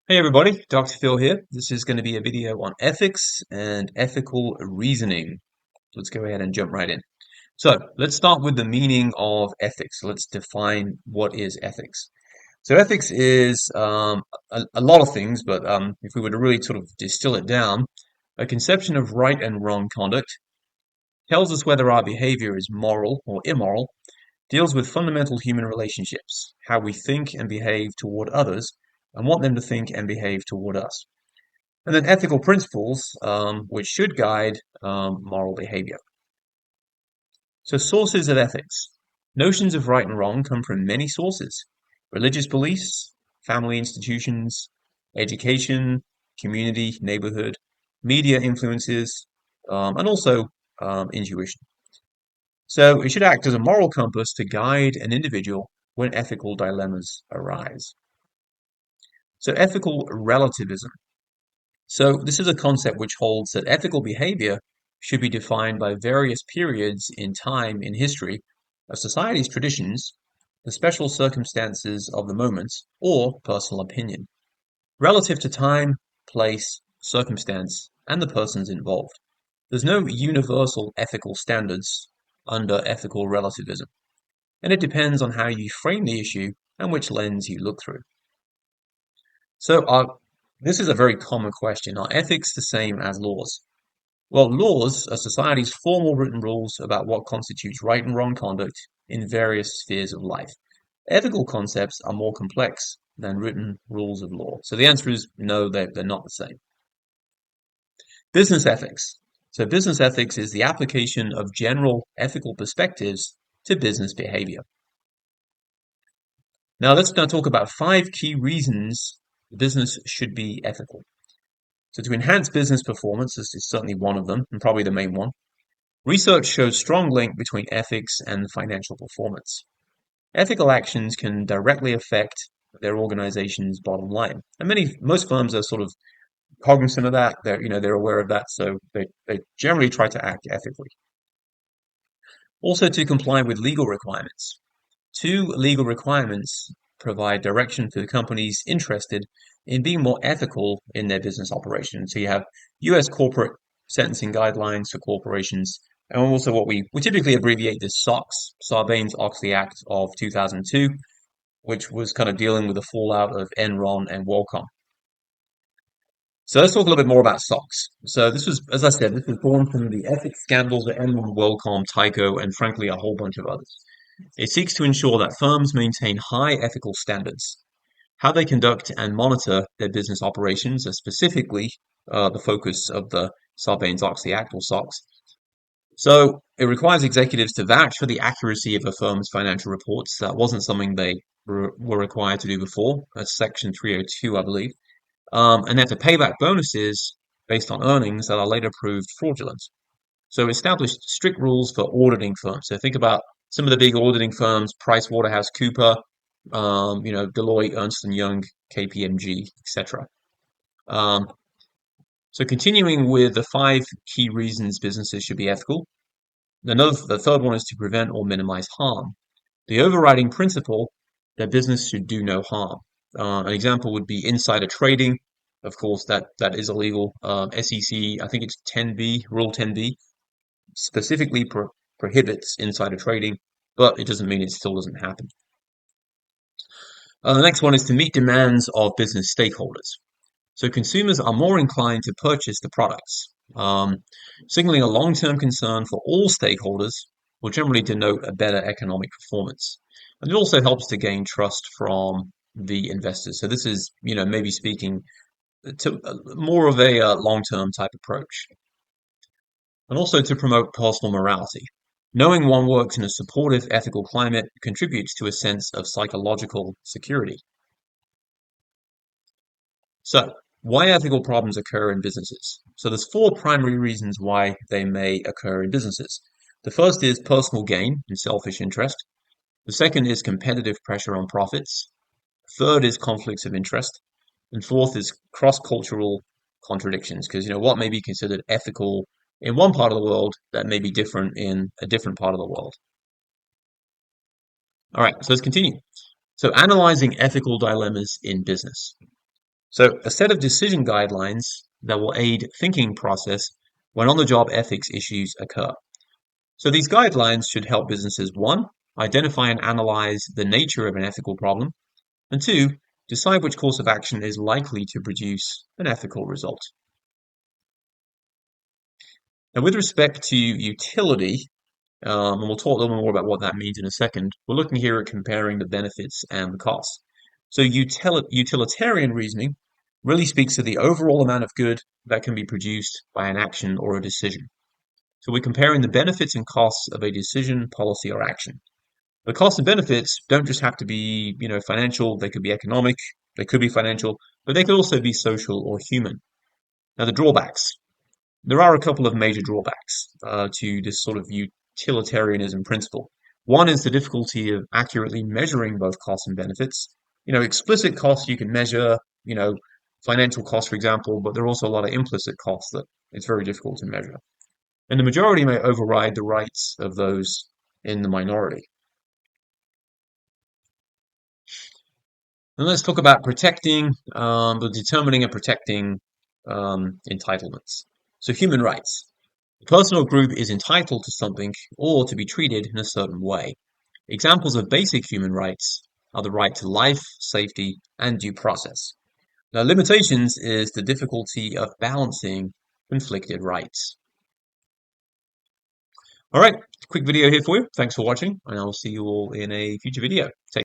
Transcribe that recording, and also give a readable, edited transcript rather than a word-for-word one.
Hey everybody, Dr. Phil here. This is going to be a video on ethics and ethical reasoning. Let's go ahead and jump right in. So let's start with the meaning of ethics. Let's define what is ethics. So ethics is a lot of things, but if we were to really sort of distill it down, a conception of right and wrong conduct tells us whether our behavior is moral or immoral, deals with fundamental human relationships, how we think and behave toward others, and want them to think and behave toward us. And then ethical principles, which should guide moral behavior. So, sources of ethics. Notions of right and wrong come from many sources: religious beliefs, family institutions, education, community, neighborhood, media influences, and also intuition. So, it should act as a moral compass to guide an individual when ethical dilemmas arise. So, ethical relativism. So, this is a concept which holds that ethical behavior should be defined by various periods in time in history, a society's traditions, the special circumstances of the moment, or personal opinion, relative to time, place, circumstance, and the persons involved. There's no universal ethical standards under ethical relativism, and it depends on how you frame the issue and which lens you look through. So, this is a very common question. Are ethics the same as laws? Well, laws are society's formal written rules about what constitutes right and wrong conduct in various spheres of life. Ethical concepts are more complex than written rules of law. So the answer is no, they're not the same. Business ethics. So business ethics is the application of general ethical perspectives to business behavior. Now let's talk about 5 key reasons business should be ethical. So to enhance business performance, this is certainly one of them, and probably the main one. Research shows strong link between ethics and financial performance. Ethical actions can directly affect their organization's bottom line. And most firms are sort of cognizant of that. They're aware of that, so they generally try to act ethically. Also to comply with legal requirements. 2 legal requirements provide direction for the companies interested in being more ethical in their business operations. So you have US corporate sentencing guidelines for corporations, and also what we typically abbreviate as SOX, Sarbanes-Oxley Act of 2002, which was kind of dealing with the fallout of Enron and WorldCom. So let's talk a little bit more about SOX. So this was, as I said, this was born from the ethics scandals at Enron, WorldCom, Tyco, and frankly a whole bunch of others. It seeks to ensure that firms maintain high ethical standards. How they conduct and monitor their business operations are specifically the focus of the Sarbanes-Oxley Act, or SOX. So it requires executives to vouch for the accuracy of a firm's financial reports. That wasn't something they were required to do before. That's Section 302, I believe. And they have to pay back bonuses based on earnings that are later proved fraudulent. So established strict rules for auditing firms. So think about some of the big auditing firms: PricewaterhouseCooper, Deloitte, Ernst and Young, KPMG, etc. Um, so continuing with the 5 key reasons businesses should be ethical. The third one is to prevent or minimize harm. The overriding principle that business should do no harm. An example would be insider trading. Of course, that is illegal. SEC, I think it's 10B, Rule 10B, specifically prohibits insider trading, but it doesn't mean it still doesn't happen. The next one is to meet demands of business stakeholders. So consumers are more inclined to purchase the products. Signaling a long-term concern for all stakeholders will generally denote a better economic performance. And it also helps to gain trust from the investors. So this is, maybe speaking to more of a long-term type approach. And also to promote personal morality. Knowing one works in a supportive ethical climate contributes to a sense of psychological security. So, why ethical problems occur in businesses? So there's 4 primary reasons why they may occur in businesses. The first is personal gain and selfish interest. The second is competitive pressure on profits. Third is conflicts of interest. And fourth is cross-cultural contradictions, because what may be considered ethical in one part of the world that may be different in a different part of the world. All right, so let's continue. So analyzing ethical dilemmas in business. So a set of decision guidelines that will aid thinking process when on-the-job ethics issues occur. So these guidelines should help businesses, one, identify and analyze the nature of an ethical problem, and two, decide which course of action is likely to produce an ethical result. Now, with respect to utility, and we'll talk a little more about what that means in a second, we're looking here at comparing the benefits and the costs. So utilitarian reasoning really speaks to the overall amount of good that can be produced by an action or a decision. So we're comparing the benefits and costs of a decision, policy, or action. The costs and benefits don't just have to be, financial, they could be economic, they could be financial, but they could also be social or human. Now, the drawbacks. There are a couple of major drawbacks to this sort of utilitarianism principle. One is the difficulty of accurately measuring both costs and benefits. Explicit costs you can measure, financial costs, for example, but there are also a lot of implicit costs that it's very difficult to measure. And the majority may override the rights of those in the minority. And let's talk about protecting, the determining and protecting entitlements. So human rights. The person or group is entitled to something or to be treated in a certain way. Examples of basic human rights are the right to life, safety, and due process. Now, limitations is the difficulty of balancing conflicted rights. All right, quick video here for you. Thanks for watching, and I'll see you all in a future video. Take